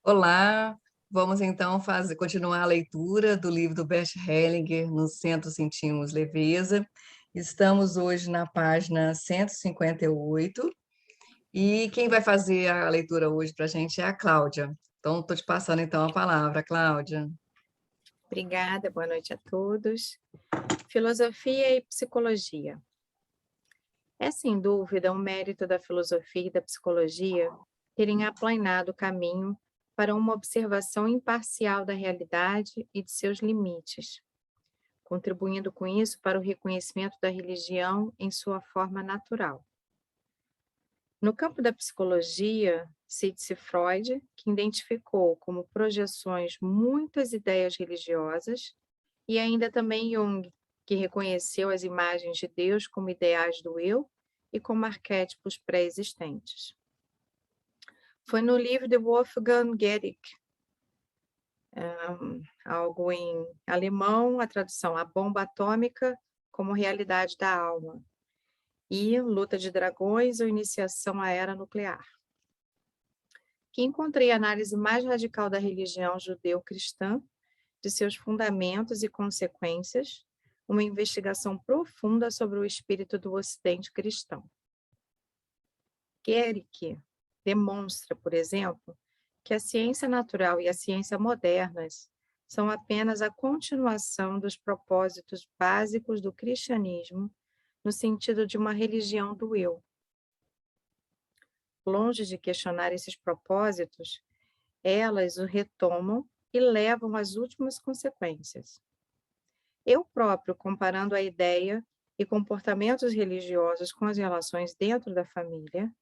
Olá, vamos então continuar a leitura do livro do Bert Hellinger, No Centro Sentimos Leveza. Estamos hoje na página 158 e quem vai fazer a leitura hoje para a gente é a Cláudia. Então, estou te passando então a palavra, Cláudia. Obrigada, boa noite a todos. Filosofia e psicologia. É sem dúvida um mérito da filosofia e da psicologia terem aplanado o caminho para uma observação imparcial da realidade e de seus limites, contribuindo com isso para o reconhecimento da religião em sua forma natural. No campo da psicologia, cite-se Freud, que identificou como projeções muitas ideias religiosas, e ainda também Jung, que reconheceu as imagens de Deus como ideais do eu e como arquétipos pré-existentes. Foi no livro de Wolfgang Guericke, algo em alemão, a tradução A Bomba Atômica como Realidade da Alma, e Luta de Dragões ou Iniciação à Era Nuclear, que encontrei a análise mais radical da religião judeu-cristã, de seus fundamentos e consequências, uma investigação profunda sobre o espírito do Ocidente cristão. Guericke demonstra, por exemplo, que a ciência natural e a ciência modernas são apenas a continuação dos propósitos básicos do cristianismo no sentido de uma religião do eu. Longe de questionar esses propósitos, elas o retomam e levam às últimas consequências. Eu próprio, comparando a ideia e comportamentos religiosos com as relações dentro da família,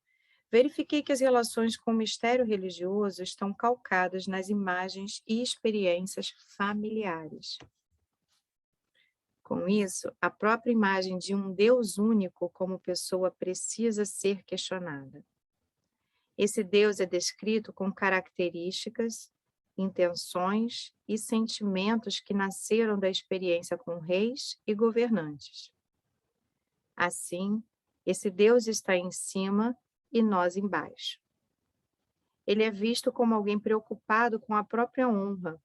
verifiquei que as relações com o mistério religioso estão calcadas nas imagens e experiências familiares. Com isso, a própria imagem de um Deus único como pessoa precisa ser questionada. Esse Deus é descrito com características, intenções e sentimentos que nasceram da experiência com reis e governantes. Assim, esse Deus está em cima e nós embaixo. Ele é visto como alguém preocupado com a própria honra,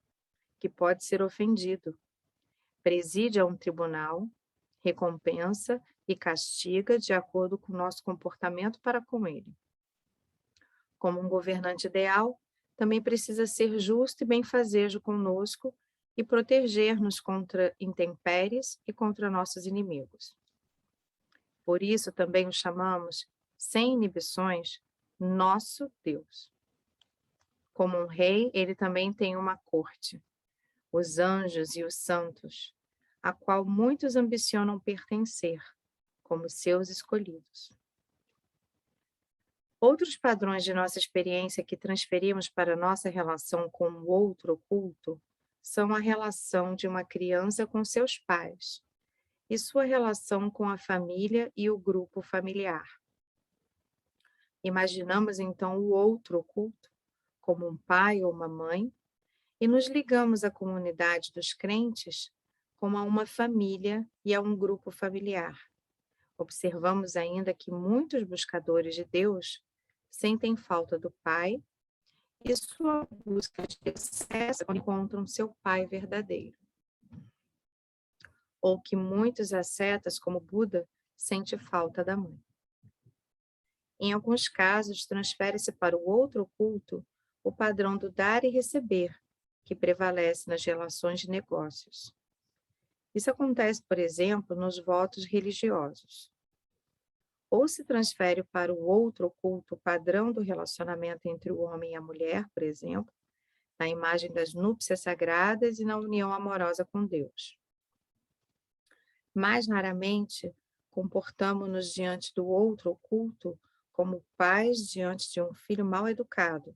que pode ser ofendido. Preside a um tribunal, recompensa e castiga de acordo com o nosso comportamento para com ele. Como um governante ideal, também precisa ser justo e benfazejo conosco e proteger-nos contra intempéries e contra nossos inimigos. Por isso também o chamamos, sem inibições, nosso Deus. Como um rei, ele também tem uma corte, os anjos e os santos, a qual muitos ambicionam pertencer, como seus escolhidos. Outros padrões de nossa experiência que transferimos para nossa relação com o outro oculto são a relação de uma criança com seus pais e sua relação com a família e o grupo familiar. Imaginamos então o outro oculto como um pai ou uma mãe e nos ligamos à comunidade dos crentes como a uma família e a um grupo familiar. Observamos ainda que muitos buscadores de Deus sentem falta do Pai e sua busca de acesso quando encontram seu Pai verdadeiro. Ou que muitos ascetas, como Buda, sentem falta da mãe. Em alguns casos, transfere-se para o outro oculto o padrão do dar e receber, que prevalece nas relações de negócios. Isso acontece, por exemplo, nos votos religiosos. Ou se transfere para o outro oculto o padrão do relacionamento entre o homem e a mulher, por exemplo, na imagem das núpcias sagradas e na união amorosa com Deus. Mais raramente, comportamos-nos diante do outro oculto como pais diante de um filho mal educado,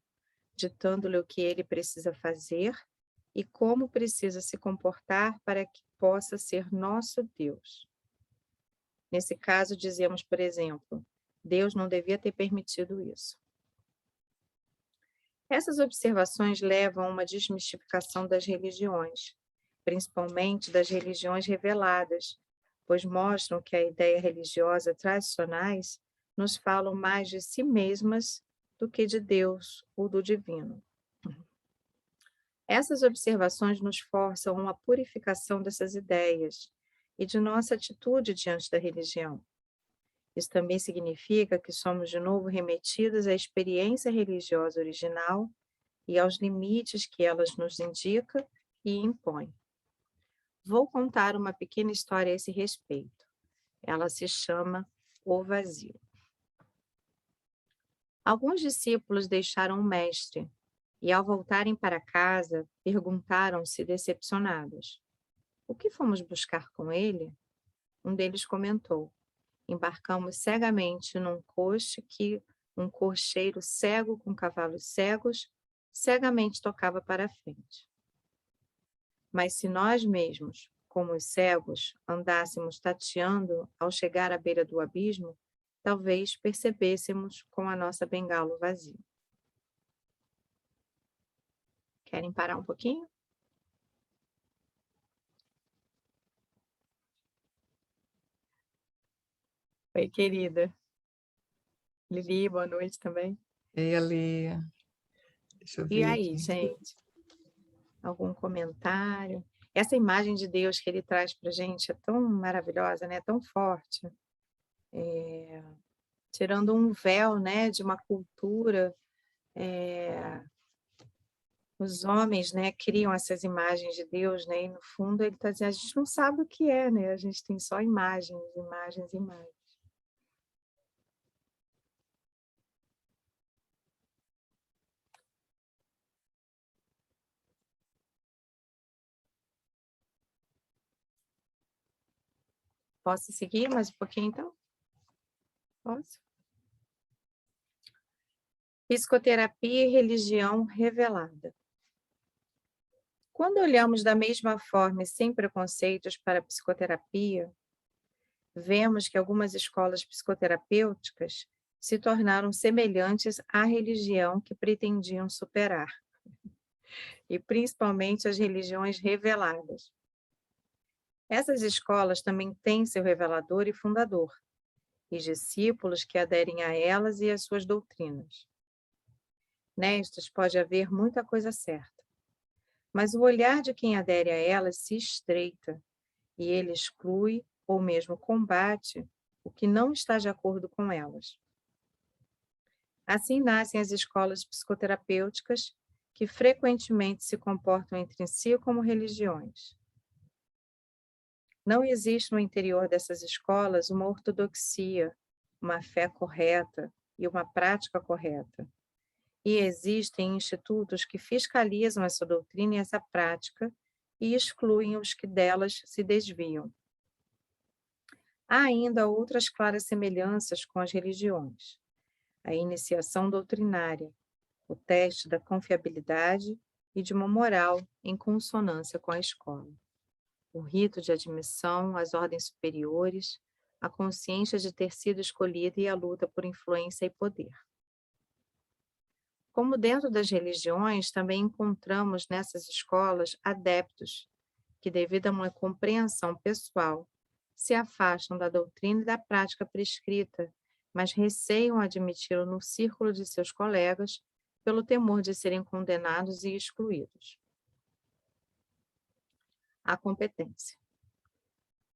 ditando-lhe o que ele precisa fazer e como precisa se comportar para que possa ser nosso Deus. Nesse caso, dizemos, por exemplo, Deus não devia ter permitido isso. Essas observações levam a uma desmistificação das religiões, principalmente das religiões reveladas, pois mostram que a ideia religiosa tradicionais nos falam mais de si mesmas do que de Deus ou do divino. Essas observações nos forçam a uma purificação dessas ideias e de nossa atitude diante da religião. Isso também significa que somos de novo remetidos à experiência religiosa original e aos limites que elas nos indica e impõe. Vou contar uma pequena história a esse respeito. Ela se chama O Vazio. Alguns discípulos deixaram o mestre e, ao voltarem para casa, perguntaram-se decepcionados: o que fomos buscar com ele? Um deles comentou: embarcamos cegamente num coche que um cocheiro cego com cavalos cegos cegamente tocava para a frente. Mas se nós mesmos, como os cegos, andássemos tateando ao chegar à beira do abismo, talvez percebêssemos com a nossa bengala o vazio. Querem parar um pouquinho? Oi, querida. Lili, boa noite também. E ali, deixa eu E ver aí, aqui. gente? Algum comentário? Essa imagem de Deus que ele traz para a gente é tão maravilhosa, né? Tão forte. Tirando um véu, né, de uma cultura, os homens, né, criam essas imagens de Deus, né? E no fundo ele está dizendo, a gente não sabe o que é, né? A gente tem só imagens, imagens, imagens. Posso seguir mais um pouquinho, então? Posso? Psicoterapia e religião revelada. Quando olhamos da mesma forma e sem preconceitos para a psicoterapia, vemos que algumas escolas psicoterapêuticas se tornaram semelhantes à religião que pretendiam superar, e principalmente as religiões reveladas. Essas escolas também têm seu revelador e fundador, e discípulos que aderem a elas e às suas doutrinas. Nestas pode haver muita coisa certa, mas o olhar de quem adere a elas se estreita, e ele exclui ou mesmo combate o que não está de acordo com elas. Assim nascem as escolas psicoterapêuticas, que frequentemente se comportam entre si como religiões. Não existe no interior dessas escolas uma ortodoxia, uma fé correta e uma prática correta. E existem institutos que fiscalizam essa doutrina e essa prática e excluem os que delas se desviam. Há ainda outras claras semelhanças com as religiões: a iniciação doutrinária, o teste da confiabilidade e de uma moral em consonância com a escola, o rito de admissão às ordens superiores, a consciência de ter sido escolhida e a luta por influência e poder. Como dentro das religiões, também encontramos nessas escolas adeptos que, devido a uma compreensão pessoal, se afastam da doutrina e da prática prescrita, mas receiam admiti-lo no círculo de seus colegas pelo temor de serem condenados e excluídos. A competência.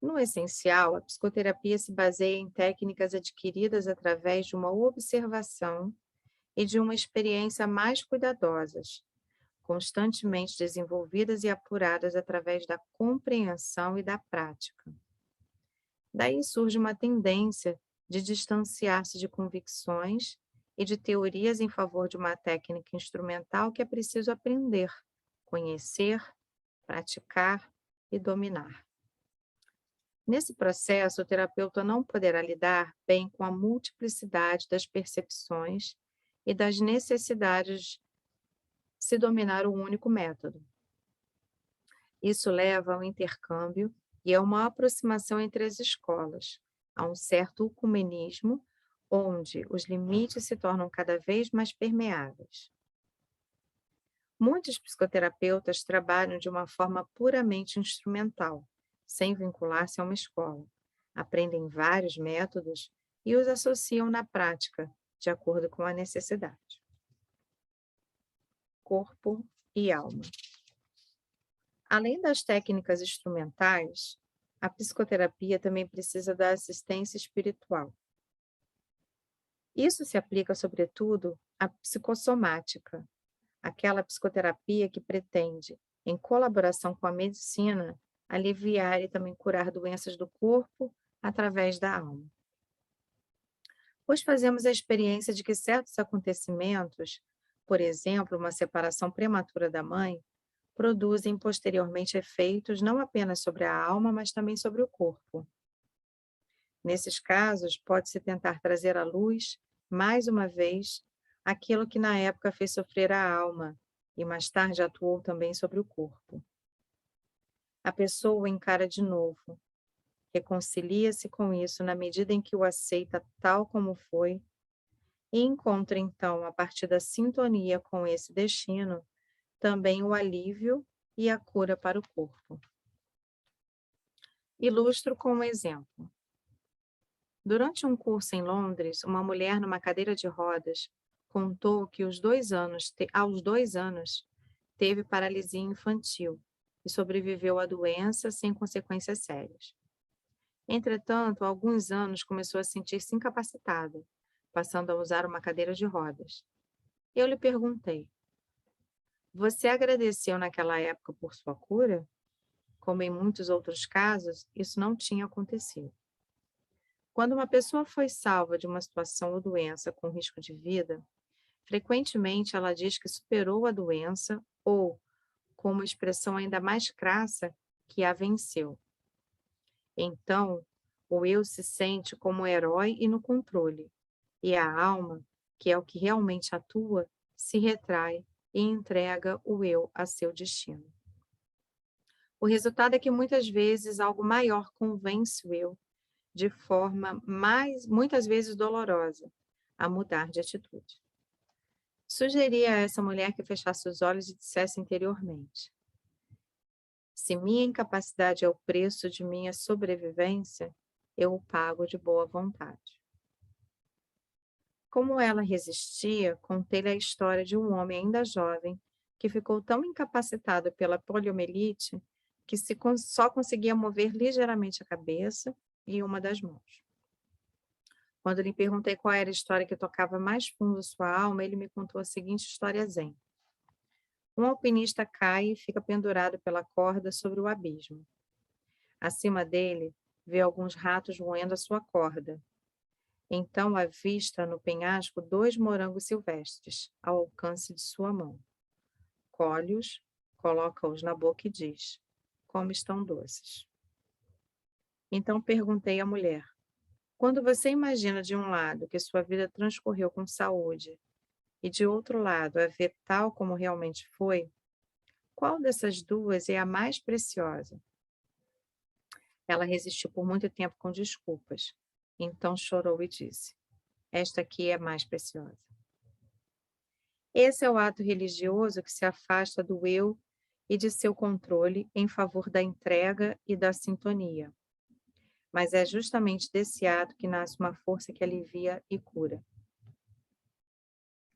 No essencial, a psicoterapia se baseia em técnicas adquiridas através de uma observação e de uma experiência mais cuidadosas, constantemente desenvolvidas e apuradas através da compreensão e da prática. Daí surge uma tendência de distanciar-se de convicções e de teorias em favor de uma técnica instrumental que é preciso aprender, conhecer, praticar e dominar. Nesse processo, o terapeuta não poderá lidar bem com a multiplicidade das percepções e das necessidades de se dominar um único método. Isso leva ao intercâmbio e a uma aproximação entre as escolas, a um certo ecumenismo, onde os limites se tornam cada vez mais permeáveis. Muitos psicoterapeutas trabalham de uma forma puramente instrumental, sem vincular-se a uma escola. Aprendem vários métodos e os associam na prática, de acordo com a necessidade. Corpo e alma. Além das técnicas instrumentais, a psicoterapia também precisa da assistência espiritual. Isso se aplica, sobretudo, à psicossomática, aquela psicoterapia que pretende, em colaboração com a medicina, aliviar e também curar doenças do corpo através da alma. Pois fazemos a experiência de que certos acontecimentos, por exemplo, uma separação prematura da mãe, produzem posteriormente efeitos não apenas sobre a alma, mas também sobre o corpo. Nesses casos, pode-se tentar trazer à luz, mais uma vez, aquilo que na época fez sofrer a alma e mais tarde atuou também sobre o corpo. A pessoa o encara de novo, reconcilia-se com isso na medida em que o aceita tal como foi e encontra então, a partir da sintonia com esse destino, também o alívio e a cura para o corpo. Ilustro com um exemplo. Durante um curso em Londres, uma mulher numa cadeira de rodas contou que aos 2 anos teve paralisia infantil e sobreviveu à doença sem consequências sérias. Entretanto, há alguns anos começou a sentir-se incapacitada, passando a usar uma cadeira de rodas. Eu lhe perguntei: você agradeceu naquela época por sua cura? Como em muitos outros casos, isso não tinha acontecido. Quando uma pessoa foi salva de uma situação ou doença com risco de vida, frequentemente ela diz que superou a doença ou, com uma expressão ainda mais crassa, que a venceu. Então, o eu se sente como herói e no controle, e a alma, que é o que realmente atua, se retrai e entrega o eu a seu destino. O resultado é que muitas vezes algo maior convence o eu, de forma muitas vezes dolorosa, a mudar de atitude. Sugeri a essa mulher que fechasse os olhos e dissesse interiormente: se minha incapacidade é o preço de minha sobrevivência, eu o pago de boa vontade. Como ela resistia, contei-lhe a história de um homem ainda jovem que ficou tão incapacitado pela poliomielite que só conseguia mover ligeiramente a cabeça e uma das mãos. Quando lhe perguntei qual era a história que tocava mais fundo sua alma, ele me contou a seguinte história zen. Um alpinista cai e fica pendurado pela corda sobre o abismo. Acima dele, vê alguns ratos roendo a sua corda. Então avista no penhasco 2 morangos silvestres, ao alcance de sua mão. Colhe-os, coloca-os na boca e diz: como estão doces. Então perguntei à mulher: quando você imagina de um lado que sua vida transcorreu com saúde e de outro lado a vê tal como realmente foi, qual dessas duas é a mais preciosa? Ela resistiu por muito tempo com desculpas. Então chorou e disse: esta aqui é mais preciosa. Esse é o ato religioso que se afasta do eu e de seu controle em favor da entrega e da sintonia. Mas é justamente desse ato que nasce uma força que alivia e cura.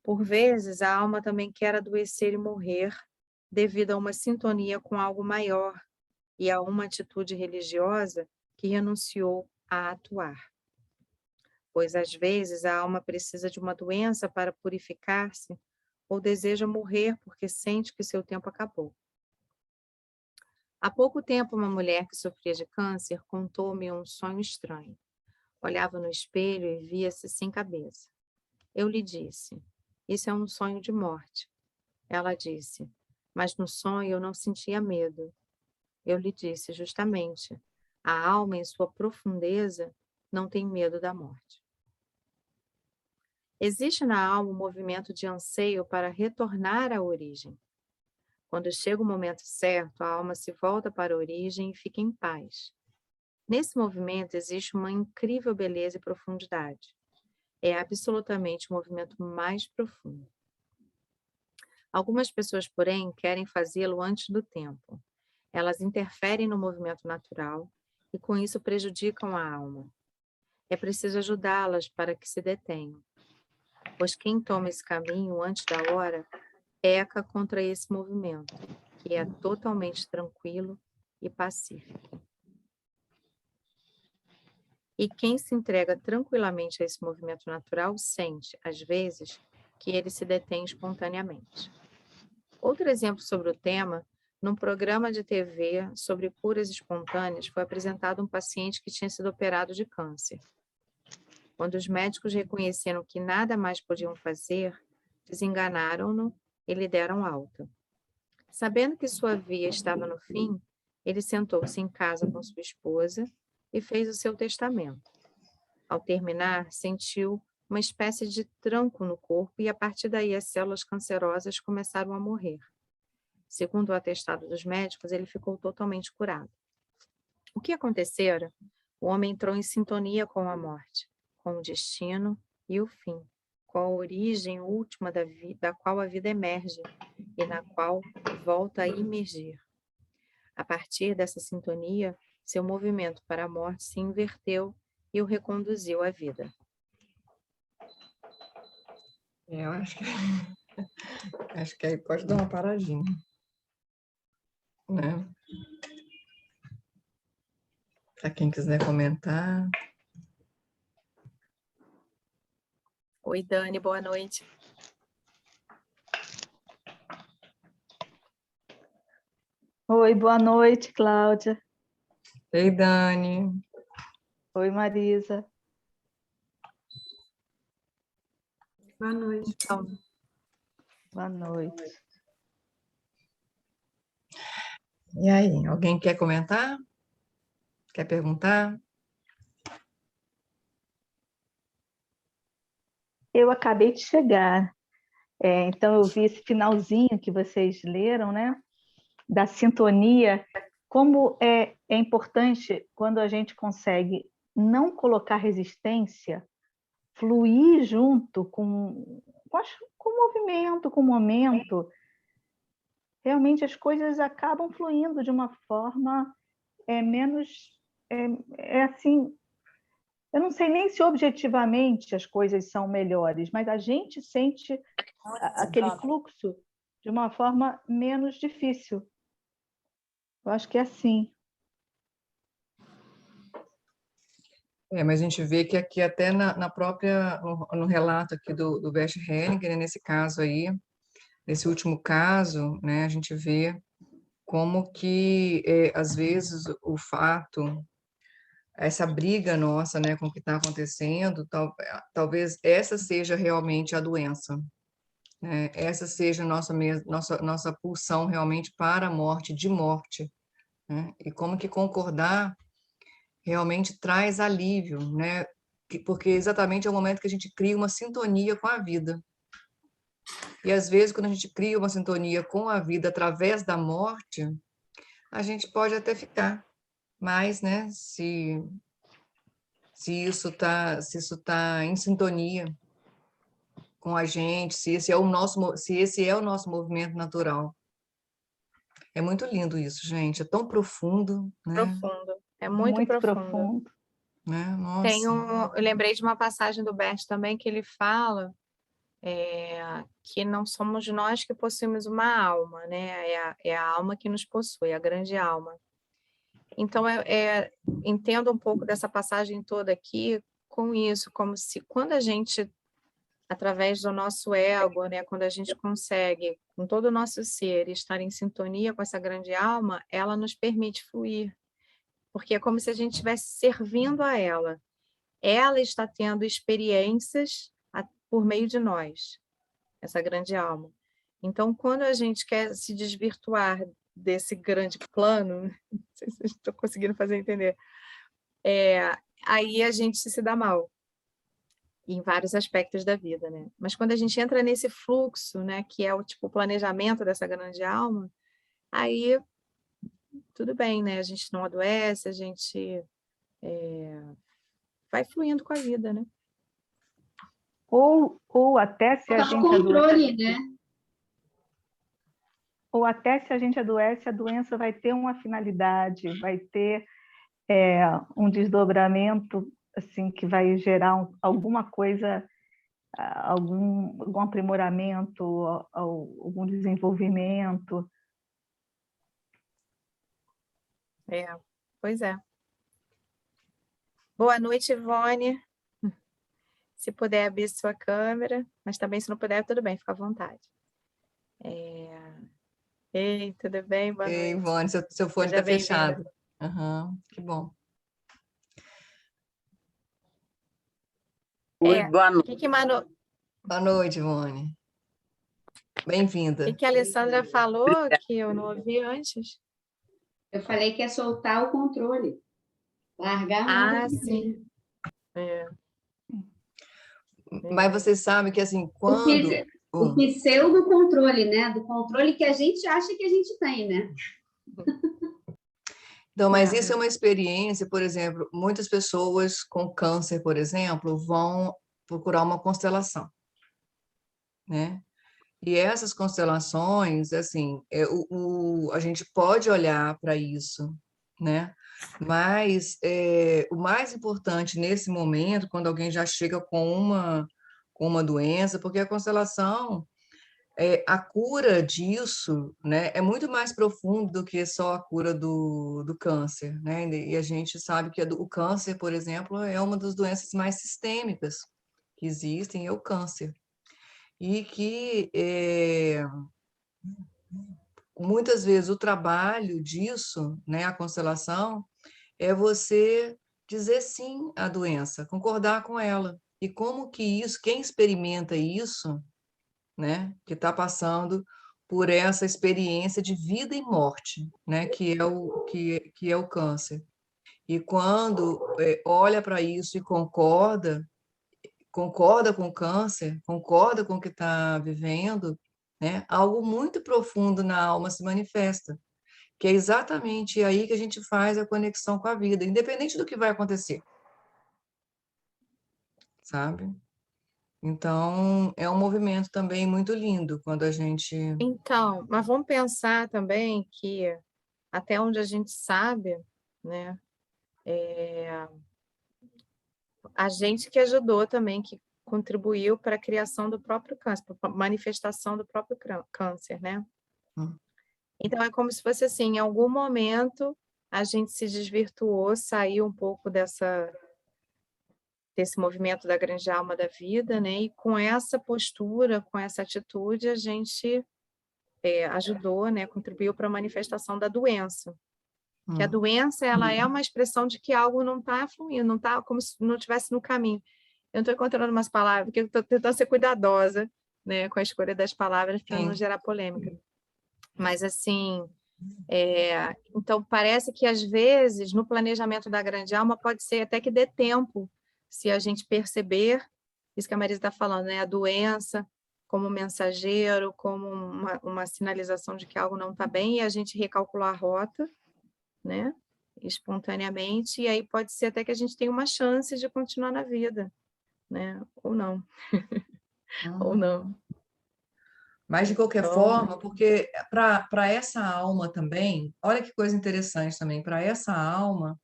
Por vezes, a alma também quer adoecer e morrer devido a uma sintonia com algo maior e a uma atitude religiosa que renunciou a atuar. Pois às vezes a alma precisa de uma doença para purificar-se ou deseja morrer porque sente que seu tempo acabou. Há pouco tempo, uma mulher que sofria de câncer contou-me um sonho estranho. Olhava no espelho e via-se sem cabeça. Eu lhe disse: isso é um sonho de morte. Ela disse: mas no sonho eu não sentia medo. Eu lhe disse: justamente, a alma em sua profundeza não tem medo da morte. Existe na alma um movimento de anseio para retornar à origem. Quando chega o momento certo, a alma se volta para a origem e fica em paz. Nesse movimento existe uma incrível beleza e profundidade. É absolutamente o movimento mais profundo. Algumas pessoas, porém, querem fazê-lo antes do tempo. Elas interferem no movimento natural e, com isso, prejudicam a alma. É preciso ajudá-las para que se detenham, pois quem toma esse caminho antes da hora peca contra esse movimento que é totalmente tranquilo e pacífico. E quem se entrega tranquilamente a esse movimento natural sente, às vezes, que ele se detém espontaneamente. Outro exemplo sobre o tema, num programa de TV sobre curas espontâneas, foi apresentado um paciente que tinha sido operado de câncer. Quando os médicos reconheceram que nada mais podiam fazer, desenganaram-no e lhe deram alta. Sabendo que sua via estava no fim, ele sentou-se em casa com sua esposa e fez o seu testamento. Ao terminar, sentiu uma espécie de tranco no corpo e, a partir daí, as células cancerosas começaram a morrer. Segundo o atestado dos médicos, ele ficou totalmente curado. O que acontecera? O homem entrou em sintonia com a morte, com o destino e o fim, com a origem última da qual a vida emerge e na qual volta a emergir. A partir dessa sintonia, seu movimento para a morte se inverteu e o reconduziu à vida. Eu acho que aí pode dar uma paradinha, né? Para quem quiser comentar. Oi, Dani, boa noite. Oi, boa noite, Cláudia. Ei, Dani. Oi, Marisa. Boa noite. Então, Boa noite. E aí, alguém quer comentar? Quer perguntar? Eu acabei de chegar, então eu vi esse finalzinho que vocês leram, né? Da sintonia, como é importante quando a gente consegue não colocar resistência, fluir junto com o movimento, com o momento. Realmente as coisas acabam fluindo de uma forma menos... assim, eu não sei nem se objetivamente as coisas são melhores, mas a gente sente aquele fluxo de uma forma menos difícil. Eu acho que é assim. Mas a gente vê que aqui até na própria, no relato aqui do Bert Hellinger, né, nesse caso aí, nesse último caso, né, a gente vê como que, às vezes, o fato, essa briga nossa, né, com o que está acontecendo, talvez essa seja realmente a doença, né? Essa seja a nossa pulsão realmente para a morte, de morte, né? E como que concordar realmente traz alívio, né? Porque exatamente é o momento que a gente cria uma sintonia com a vida. E às vezes, quando a gente cria uma sintonia com a vida através da morte, a gente pode até ficar, mas, né, se isso tá em sintonia com a gente, se esse é o nosso movimento natural. É muito lindo isso, gente, é tão profundo, né? profundo, é muito profundo. Né? Nossa. Eu lembrei de uma passagem do Bert também que ele fala que não somos nós que possuímos uma alma, né? É a alma que nos possui, a grande alma. Então, entendo um pouco dessa passagem toda aqui com isso, como se quando a gente, através do nosso ego, né, quando a gente consegue, com todo o nosso ser, estar em sintonia com essa grande alma, ela nos permite fluir, porque é como se a gente estivesse servindo a ela. Ela está tendo experiências por meio de nós, essa grande alma. Então, quando a gente quer se desvirtuar desse grande plano, não sei se estou conseguindo fazer entender, aí a gente se dá mal em vários aspectos da vida, né? Mas quando a gente entra nesse fluxo, né, que é o tipo planejamento dessa grande alma, aí tudo bem, né? A gente não adoece, a gente vai fluindo com a vida, né? Ou até se a Falta gente controle, adoece, né? ou até se a gente adoece, a doença vai ter uma finalidade, vai ter um desdobramento assim que vai gerar alguma coisa, algum aprimoramento, algum desenvolvimento. Pois é. Boa noite, Ivone. Se puder abrir sua câmera, mas também se não puder, tudo bem, fica à vontade. Ei, tudo bem? Boa Ei, noite. Ivone, seu fone Seja está bem-vinda. fechado. Que bom. Oi, boa O noite. Boa noite, Ivone. Bem-vinda. que a Alessandra falou que eu não ouvi antes? Eu falei que é soltar o controle. Largar a mão do controle. Sim. Mas você sabe que, assim, O quando... pseudo-controle, né? Do controle que a gente acha que a gente tem, né? Então, mas isso é uma experiência, por exemplo, muitas pessoas com câncer, por exemplo, vão procurar uma constelação, né? E essas constelações, assim, a gente pode olhar para isso, né? Mas o mais importante nesse momento, quando alguém já chega com uma doença, porque a constelação, a cura disso, né, é muito mais profundo do que só a cura do câncer, né? E a gente sabe que o câncer, por exemplo, é uma das doenças mais sistêmicas que existem, é o câncer. E que muitas vezes o trabalho disso, né, a constelação, é você dizer sim à doença, concordar com ela. E como que isso, quem experimenta isso, né, que está passando por essa experiência de vida e morte, né, que é o câncer. E quando olha para isso e concorda com o câncer, concorda com o que está vivendo, né, algo muito profundo na alma se manifesta, que é exatamente aí que a gente faz a conexão com a vida, independente do que vai acontecer, sabe? Então, é um movimento também muito lindo quando a gente... Então, mas vamos pensar também que, até onde a gente sabe, né, a gente que ajudou também, que contribuiu para a criação do próprio câncer, para a manifestação do próprio câncer, né? Hum. Então, é como se fosse assim, em algum momento a gente se desvirtuou, saiu um pouco desse movimento da grande alma da vida, né? E com essa postura, com essa atitude, a gente ajudou, né? Contribuiu para a manifestação da doença. Que a doença, ela é uma expressão de que algo não está fluindo, não está como se não estivesse no caminho. Eu não estou encontrando umas palavras, porque eu estou tentando ser cuidadosa, né, com a escolha das palavras para não gerar polêmica. Mas, assim, então, parece que, às vezes, no planejamento da grande alma, pode ser até que dê tempo, se a gente perceber, isso que a Marisa está falando, né, a doença como mensageiro, como uma sinalização de que algo não está bem, e a gente recalcular a rota, né, espontaneamente, e aí pode ser até que a gente tenha uma chance de continuar na vida, né, ou não. Ou não. Mas, de qualquer forma, porque para essa alma também, olha que coisa interessante também, para essa alma,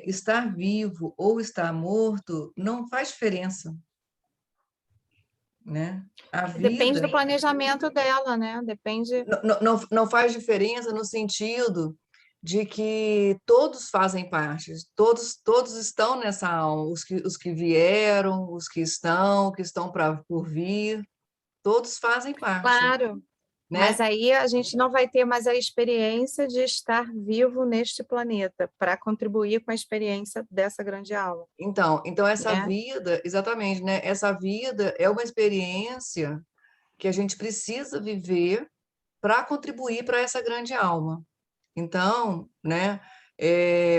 estar vivo ou estar morto não faz diferença, né? A Depende vida do planejamento dela, né? Depende. não faz diferença no sentido de que todos fazem parte, todos estão nessa alma, os que vieram, os que estão por vir, todos fazem parte, Claro, mas né? aí a gente não vai ter mais a experiência de estar vivo neste planeta para contribuir com a experiência dessa grande alma. Então essa Né? vida, exatamente, né? Essa vida é uma experiência que a gente precisa viver para contribuir para essa grande alma. Então, né?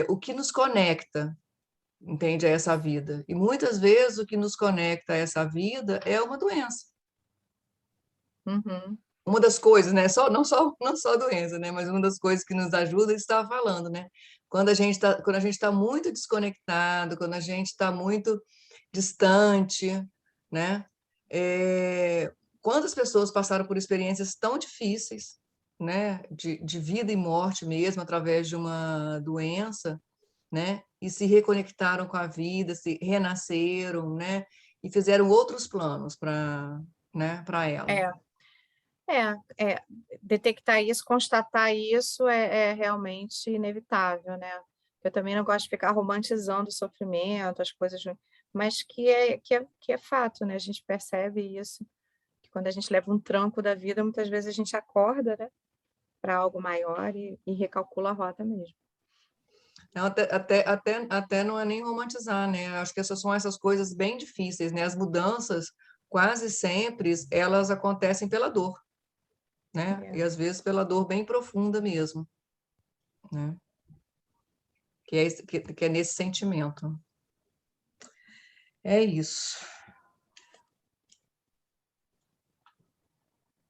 O que nos conecta, entende, a essa vida? E muitas vezes o que nos conecta a essa vida é uma doença. Uhum. Uma das coisas, né? Não só a doença, né? Mas uma das coisas que nos ajuda, você estava falando, né? Quando a gente está muito desconectado, quando a gente está muito distante, né? Quantas pessoas passaram por experiências tão difíceis, né? De vida e morte mesmo, através de uma doença, né? E se reconectaram com a vida, se renasceram, né? E fizeram outros planos para, né? Para ela. Detectar isso, constatar isso é realmente inevitável, né? Eu também não gosto de ficar romantizando o sofrimento, as coisas, mas que é fato, né? A gente percebe isso, que quando a gente leva um tranco da vida, muitas vezes a gente acorda, né, para algo maior e recalcula a rota mesmo. Não, até não é nem romantizar, né? Acho que são essas coisas bem difíceis, né? As mudanças, quase sempre, elas acontecem pela dor, né? E às vezes pela dor bem profunda mesmo, né? Que é nesse sentimento. É isso.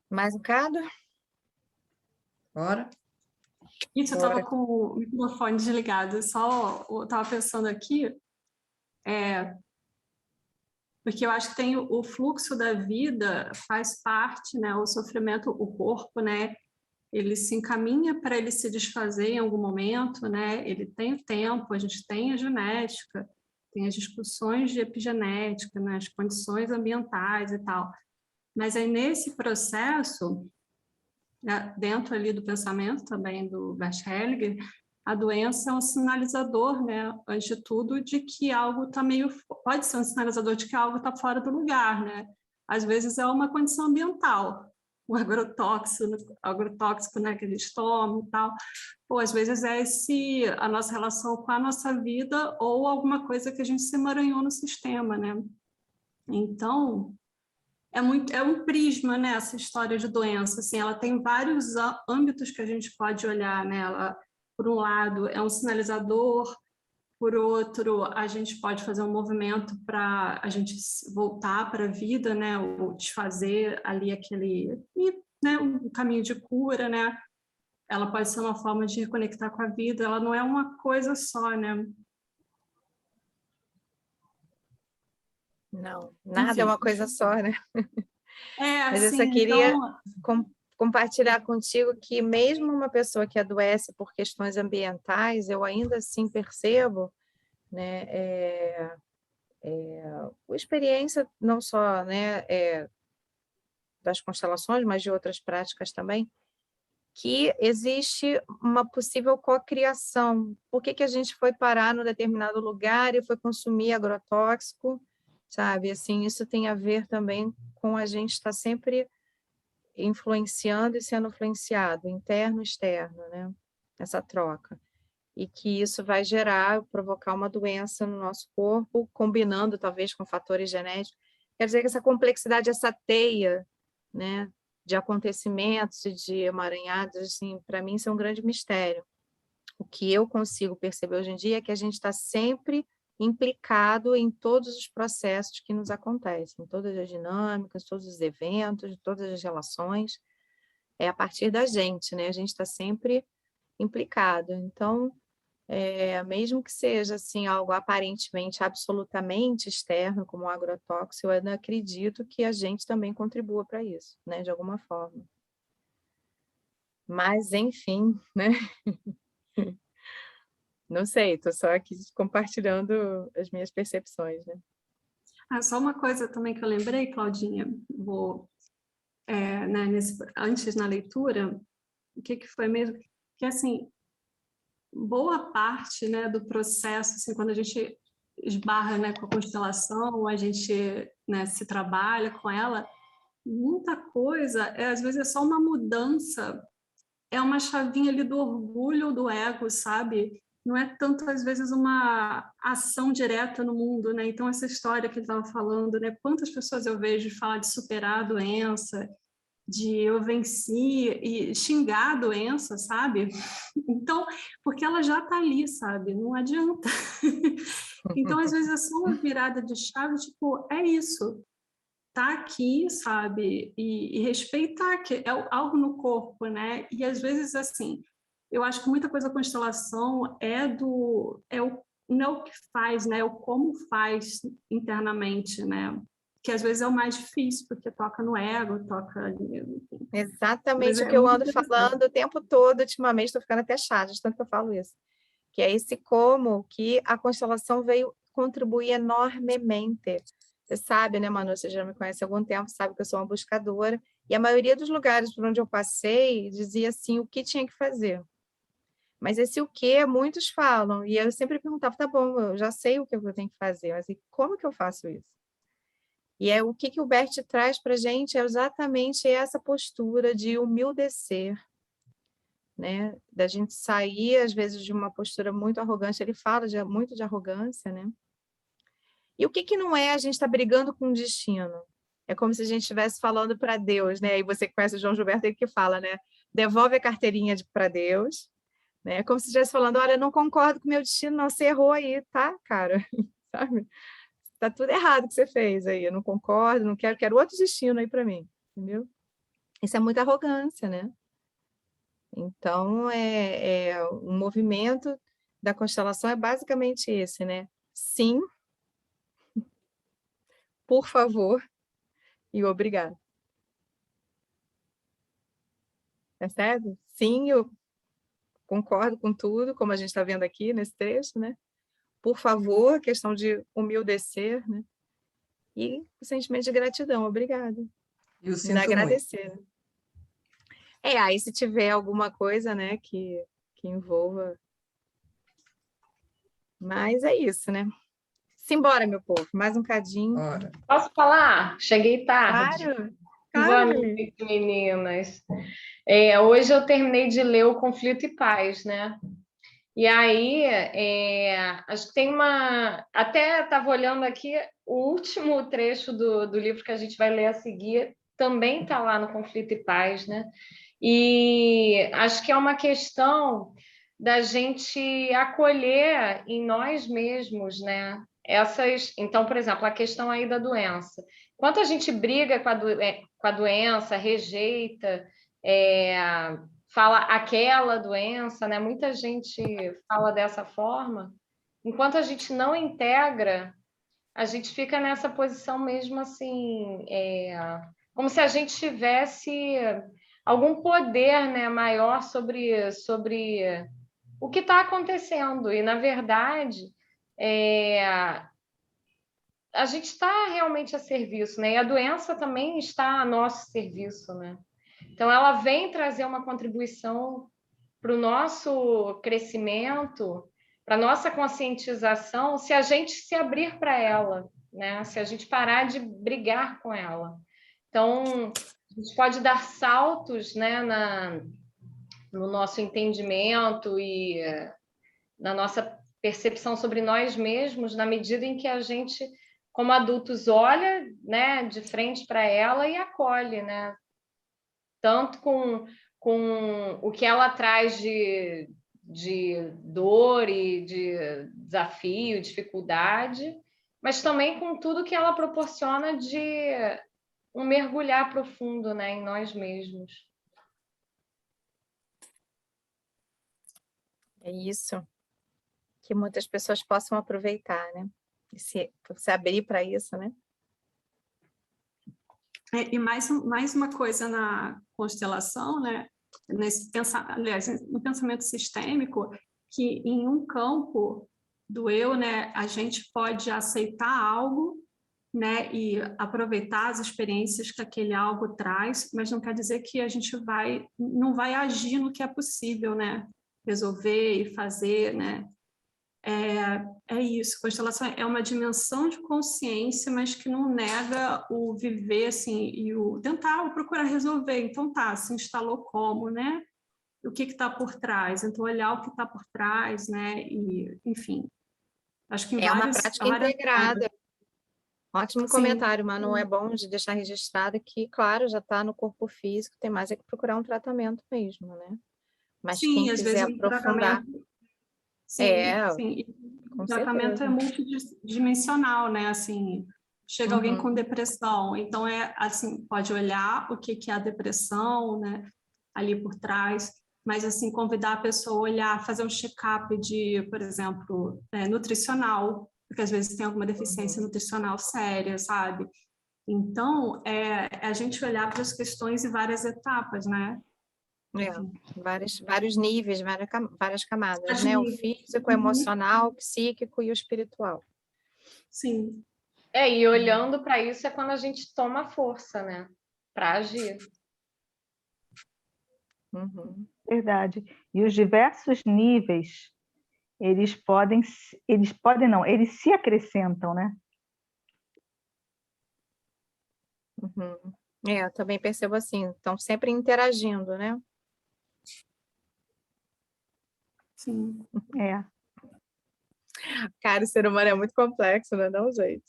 Mais um bocado? Bora? Isso, eu estava com o microfone desligado, só eu estava pensando aqui, porque eu acho que tem o fluxo da vida, faz parte, né, o sofrimento, o corpo, né, ele se encaminha para ele se desfazer em algum momento, né, ele tem o tempo, a gente tem a genética, tem as discussões de epigenética, né, as condições ambientais e tal, mas aí nesse processo, né, dentro ali do pensamento também do Bert Hellinger, a doença é um sinalizador, né, antes de tudo, de que algo está meio... Pode ser um sinalizador de que algo está fora do lugar, né? Às vezes é uma condição ambiental, o agrotóxico, né, que a gente toma e tal. Ou às vezes é a nossa relação com a nossa vida ou alguma coisa que a gente se emaranhou no sistema, né? Então, é um prisma, né, essa história de doença, assim, ela tem vários âmbitos que a gente pode olhar nela. Por um lado, é um sinalizador, por outro, a gente pode fazer um movimento para a gente voltar para a vida, né, ou desfazer ali né, um caminho de cura, né? Ela pode ser uma forma de reconectar com a vida, ela não é uma coisa só, né? Não, nada é uma coisa só, né? Mas eu Assim, só queria então... compartilhar contigo que mesmo uma pessoa que adoece por questões ambientais, eu ainda assim percebo, né, a experiência não só, né, das constelações, mas de outras práticas também, que existe uma possível cocriação. Por que a gente foi parar num determinado lugar e foi consumir agrotóxico, sabe? Assim, isso tem a ver também com a gente estar sempre influenciando e sendo influenciado, interno e externo, né? Essa troca. E que isso vai provocar uma doença no nosso corpo, combinando talvez com fatores genéticos. Quer dizer que essa complexidade, essa teia, né, de acontecimentos e de emaranhados, assim, para mim, isso é um grande mistério. O que eu consigo perceber hoje em dia é que a gente está sempre implicado em todos os processos que nos acontecem, em todas as dinâmicas, todos os eventos, todas as relações. É a partir da gente, né? A gente está sempre implicado. Então, mesmo que seja assim, algo aparentemente, absolutamente externo, como o agrotóxico, eu ainda acredito que a gente também contribua para isso, né, de alguma forma. Mas, enfim, né? Não sei, estou só aqui compartilhando as minhas percepções, né? Só uma coisa também que eu lembrei, Claudinha, né, antes na leitura, o que foi mesmo? Que, assim, boa parte, né, do processo, assim, quando a gente esbarra, né, com a constelação, a gente, né, se trabalha com ela, muita coisa, às vezes é só uma mudança, é uma chavinha ali do orgulho, do ego, sabe? Não é tanto, às vezes, uma ação direta no mundo, né? Então, essa história que ele estava falando, né? Quantas pessoas eu vejo falar de superar a doença, de eu venci e xingar a doença, sabe? Então, porque ela já está ali, sabe? Não adianta. Então, às vezes, é só uma virada de chave, tipo, é isso. Tá aqui, sabe? E respeitar que é algo no corpo, né? E às vezes, assim, eu acho que muita coisa da constelação não é o que faz, né? É o como faz internamente, né? Que às vezes é o mais difícil, porque toca no ego, toca ali. Exatamente o que eu ando falando o tempo todo, ultimamente, estou ficando até chata de tanto que eu falo isso. Que é esse como que a constelação veio contribuir enormemente. Você sabe, né, Manu? Você já me conhece há algum tempo, sabe que eu sou uma buscadora. E a maioria dos lugares por onde eu passei dizia assim o que tinha que fazer. Mas esse o que muitos falam. E eu sempre perguntava, tá bom, eu já sei o que eu tenho que fazer, mas e como que eu faço isso? E é o que o Bert traz para a gente é exatamente essa postura de humildecer, né? Da gente sair, às vezes, de uma postura muito arrogante. Ele fala muito de arrogância, né? E o que não é a gente estar brigando com o destino? É como se a gente estivesse falando para Deus, né? E você que conhece o João Gilberto, ele que fala, né? Devolve a carteirinha para Deus, né? É como se estivesse falando, olha, eu não concordo com o meu destino, não, você errou aí, tá, cara? Sabe? Tá tudo errado que você fez aí, eu não concordo, não quero outro destino aí para mim, entendeu? Isso é muita arrogância, né? Então, um movimento da constelação é basicamente esse, né? Sim, por favor e obrigado. Tá certo? Sim, eu concordo com tudo, como a gente está vendo aqui nesse texto, né? Por favor, questão de humildecer, né? E o sentimento de gratidão, obrigada. E eu Me sinto muito. agradecer. Aí se tiver alguma coisa, né, que envolva. Mas é isso, né? Simbora, meu povo, mais um cadinho. Ora. Posso falar? Cheguei tarde. Claro, Boa claro. noite, meninas. Hoje eu terminei de ler O Conflito e Paz, né? E aí, acho que tem uma... Até estava olhando aqui, o último trecho do livro que a gente vai ler a seguir também está lá no Conflito e Paz, né? E acho que é uma questão da gente acolher em nós mesmos, né? Então, por exemplo, a questão aí da doença. Enquanto a gente briga com a doença, rejeita, fala aquela doença, né? Muita gente fala dessa forma. Enquanto a gente não integra, a gente fica nessa posição mesmo assim, como se a gente tivesse algum poder, né, maior sobre o que está acontecendo. E, na verdade, a gente está realmente a serviço, né? E a doença também está a nosso serviço, né? Então, ela vem trazer uma contribuição para o nosso crescimento, para a nossa conscientização, se a gente se abrir para ela, né? Se a gente parar de brigar com ela. Então, a gente pode dar saltos, né, no nosso entendimento e na nossa percepção sobre nós mesmos, na medida em que a gente, como adultos, olha, né, de frente para ela e acolhe, né? Tanto com o que ela traz de dor e de desafio, dificuldade, mas também com tudo que ela proporciona de um mergulhar profundo, né, em nós mesmos. É isso. Que muitas pessoas possam aproveitar, né? E se abrir para isso, né? E mais uma coisa na constelação, né? No pensamento sistêmico, que em um campo do eu, né, a gente pode aceitar algo, né, e aproveitar as experiências que aquele algo traz, mas não quer dizer que a gente não vai agir no que é possível, né? Resolver e fazer, né? É isso, constelação é uma dimensão de consciência, mas que não nega o viver, assim, e o tentar ou procurar resolver. Então, se instalou como, né? O que está por trás? Então, olhar o que está por trás, né? E, enfim, acho que uma prática integrada. Ótimo comentário, Manu. É bom de deixar registrado que, claro, já está no corpo físico, tem mais é que procurar um tratamento mesmo, né? Mas quem às quiser vezes aprofundar... Sim, o tratamento certeza. é multidimensional, né? Assim, chega alguém com depressão, então assim, pode olhar o que é a depressão, né? Ali por trás, mas assim, convidar a pessoa a olhar, fazer um check-up de, por exemplo, nutricional, porque às vezes tem alguma deficiência nutricional séria, sabe? Então, a gente olhar para as questões em várias etapas, né? Vários níveis, várias camadas, né? O físico, o emocional, o psíquico e o espiritual. Sim. E olhando para isso é quando a gente toma força, né? Para agir. Uhum. Verdade. E os diversos níveis, eles não, eles se acrescentam, né? Uhum. Eu também percebo assim, estão sempre interagindo, né? Sim. É. Cara, o ser humano é muito complexo, não é não, gente?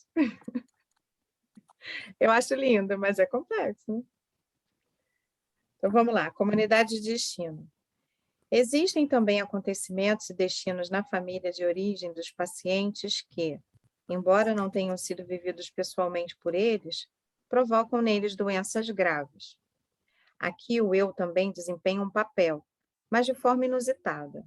Eu acho lindo, mas é complexo, né? Então, vamos lá. Comunidade de destino. Existem também acontecimentos e destinos na família de origem dos pacientes que, embora não tenham sido vividos pessoalmente por eles, provocam neles doenças graves. Aqui o eu também desempenha um papel, mas de forma inusitada.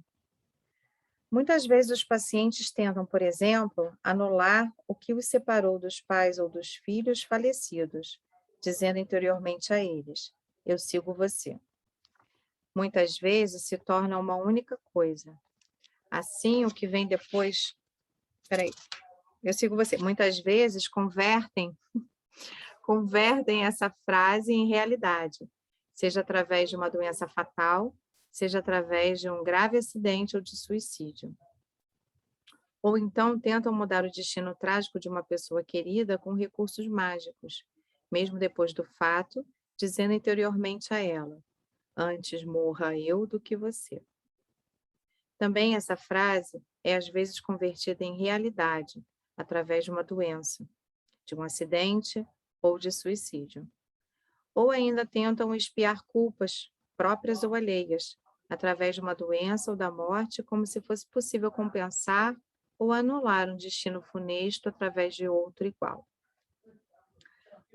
Muitas vezes os pacientes tentam, por exemplo, anular o que os separou dos pais ou dos filhos falecidos, dizendo interiormente a eles: eu sigo você. Muitas vezes se torna uma única coisa. Assim, o que vem depois... Peraí, eu sigo você. Muitas vezes convertem essa frase em realidade, seja através de uma doença fatal, seja através de um grave acidente ou de suicídio. Ou então tentam mudar o destino trágico de uma pessoa querida com recursos mágicos, mesmo depois do fato, dizendo interiormente a ela: antes morra eu do que você. Também essa frase é às vezes convertida em realidade, através de uma doença, de um acidente ou de suicídio. Ou ainda tentam expiar culpas, próprias ou alheias, através de uma doença ou da morte, como se fosse possível compensar ou anular um destino funesto através de outro igual.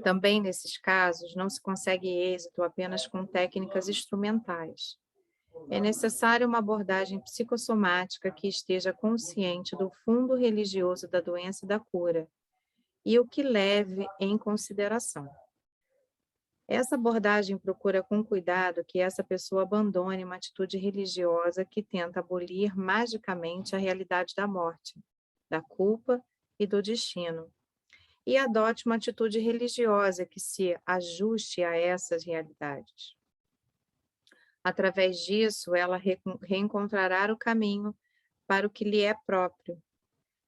Também, nesses casos, não se consegue êxito apenas com técnicas instrumentais. É necessária uma abordagem psicossomática que esteja consciente do fundo religioso da doença e da cura, e o que leve em consideração. Essa abordagem procura com cuidado que essa pessoa abandone uma atitude religiosa que tenta abolir magicamente a realidade da morte, da culpa e do destino, e adote uma atitude religiosa que se ajuste a essas realidades. Através disso, ela reencontrará o caminho para o que lhe é próprio,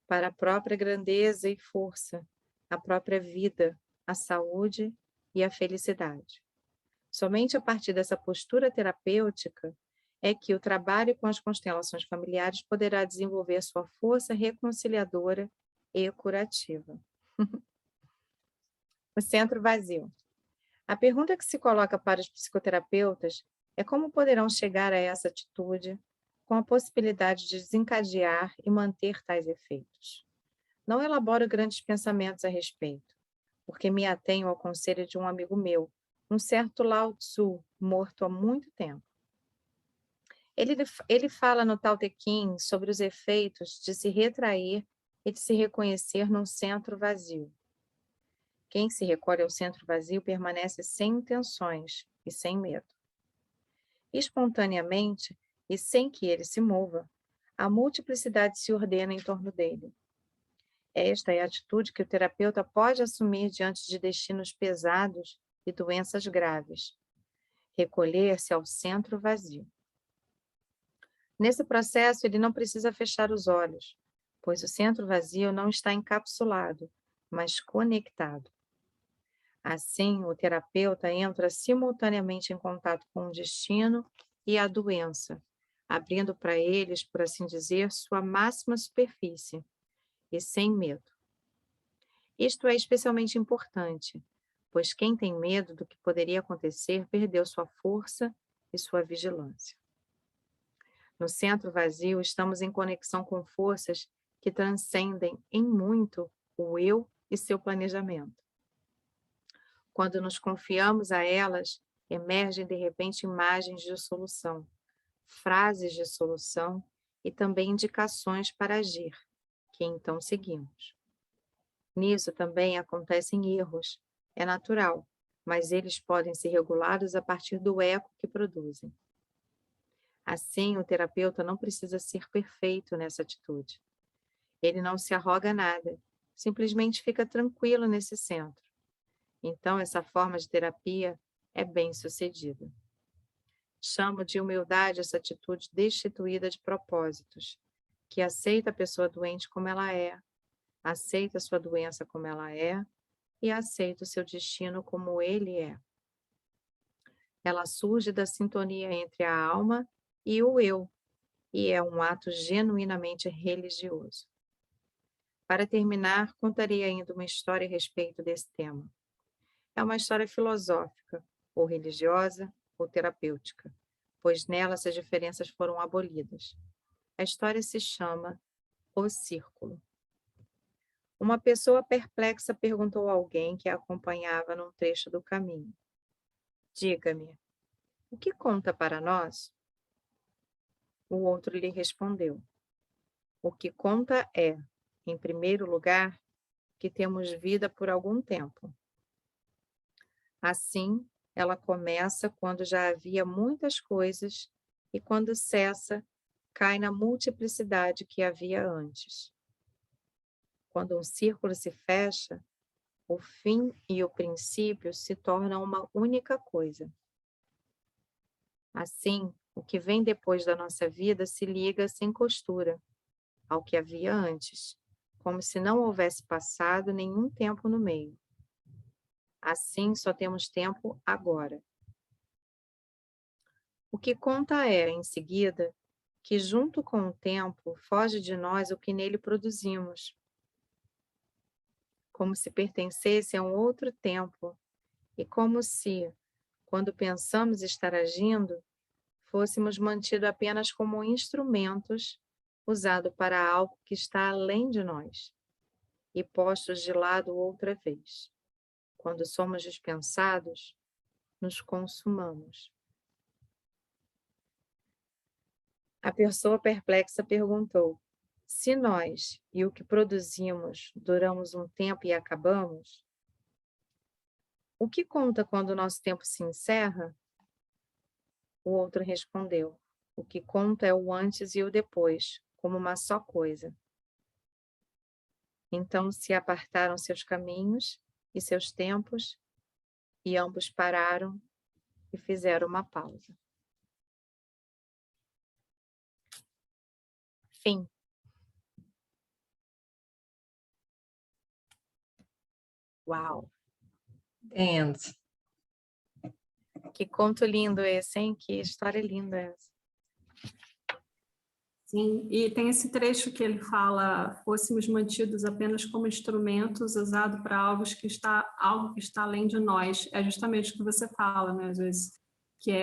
para a própria grandeza e força, a própria vida, a saúde e a felicidade. Somente a partir dessa postura terapêutica é que o trabalho com as constelações familiares poderá desenvolver sua força reconciliadora e curativa. O centro vazio. A pergunta que se coloca para os psicoterapeutas é como poderão chegar a essa atitude com a possibilidade de desencadear e manter tais efeitos. Não elaboro grandes pensamentos a respeito, porque me atenho ao conselho de um amigo meu, um certo Lao Tzu, morto há muito tempo. Ele fala no Tao Te Ching sobre os efeitos de se retrair e de se reconhecer num centro vazio. Quem se recolhe ao centro vazio permanece sem intenções e sem medo. Espontaneamente, e sem que ele se mova, a multiplicidade se ordena em torno dele. Esta é a atitude que o terapeuta pode assumir diante de destinos pesados e doenças graves. Recolher-se ao centro vazio. Nesse processo, ele não precisa fechar os olhos, pois o centro vazio não está encapsulado, mas conectado. Assim, o terapeuta entra simultaneamente em contato com o destino e a doença, abrindo para eles, por assim dizer, sua máxima superfície, e sem medo. Isto é especialmente importante, pois quem tem medo do que poderia acontecer perdeu sua força e sua vigilância. No centro vazio, estamos em conexão com forças que transcendem em muito o eu e seu planejamento. Quando nos confiamos a elas, emergem de repente imagens de solução, frases de solução e também indicações para agir, que então seguimos. Nisso também acontecem erros, é natural, mas eles podem ser regulados a partir do eco que produzem. Assim, o terapeuta não precisa ser perfeito nessa atitude. Ele não se arroga nada simplesmente fica tranquilo nesse centro. Então, essa forma de terapia é bem-sucedida. Chamo de humildade essa atitude destituída de propósitos, que aceita a pessoa doente como ela é, aceita a sua doença como ela é e aceita o seu destino como ele é. Ela surge da sintonia entre a alma e o eu, e é um ato genuinamente religioso. Para terminar, contarei ainda uma história a respeito desse tema. É uma história filosófica, ou religiosa, ou terapêutica, pois nela essas diferenças foram abolidas. A história se chama O Círculo. Uma pessoa perplexa perguntou a alguém que a acompanhava num trecho do caminho: diga-me, o que conta para nós? O outro lhe respondeu: o que conta é, em primeiro lugar, que temos vida por algum tempo. Assim, ela começa quando já havia muitas coisas e quando cessa, cai na multiplicidade que havia antes. Quando um círculo se fecha, o fim e o princípio se tornam uma única coisa. Assim, o que vem depois da nossa vida se liga sem costura ao que havia antes, como se não houvesse passado nenhum tempo no meio. Assim, só temos tempo agora. O que conta é, em seguida, que junto com o tempo foge de nós o que nele produzimos, como se pertencesse a um outro tempo, e como se, quando pensamos estar agindo, fôssemos mantidos apenas como instrumentos usados para algo que está além de nós, e postos de lado outra vez. Quando somos dispensados, nos consumamos. A pessoa perplexa perguntou: se nós e o que produzimos duramos um tempo e acabamos, o que conta quando o nosso tempo se encerra? O outro respondeu: o que conta é o antes e o depois, como uma só coisa. Então se apartaram seus caminhos e seus tempos, e ambos pararam e fizeram uma pausa. Fim. Uau! And. Que conto lindo esse, hein? Que história linda essa. Sim, e tem esse trecho que ele fala: fôssemos mantidos apenas como instrumentos usados para algo que está além de nós. É justamente o que você fala, né? Às vezes, que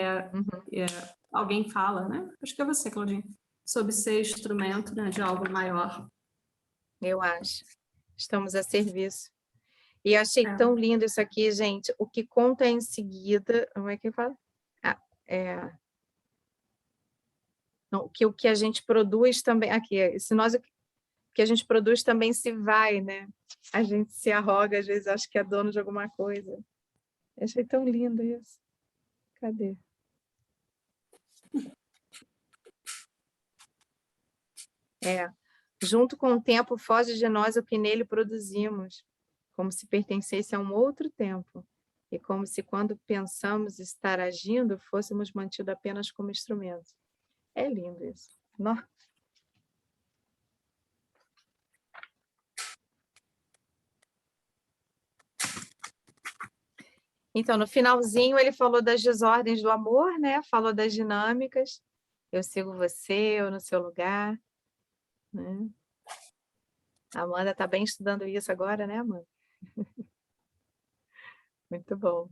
alguém fala, né? Acho que é você, Claudinha, sobre ser instrumento, né, de algo maior. Eu acho. Estamos a serviço. E achei tão lindo isso aqui, gente. O que conta em seguida... Como é que fala? Não, que o que a gente produz também... Aqui, se nós... O que a gente produz também se vai, né? A gente se arroga, às vezes, acha que é dono de alguma coisa. Eu achei tão lindo isso. Cadê? Junto com o tempo, foge de nós o que nele produzimos, como se pertencesse a um outro tempo, e como se quando pensamos estar agindo, fôssemos mantidos apenas como instrumentos. É lindo isso. Nossa. Então, no finalzinho, ele falou das desordens do amor, né? Falou das dinâmicas. Eu sigo você, eu no seu lugar. Né? A Amanda está bem estudando isso agora, né, Amanda? Muito bom.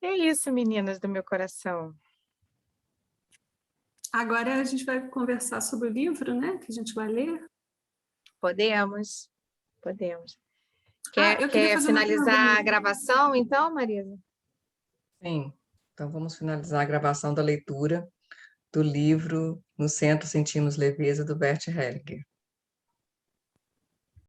É isso, meninas do meu coração. Agora a gente vai conversar sobre o livro, né? Que a gente vai ler. Podemos. Quer finalizar a gravação, então, Marisa? Sim. Então, vamos finalizar a gravação da leitura do livro No Centro Sentimos Leveza, do Bert Hellinger.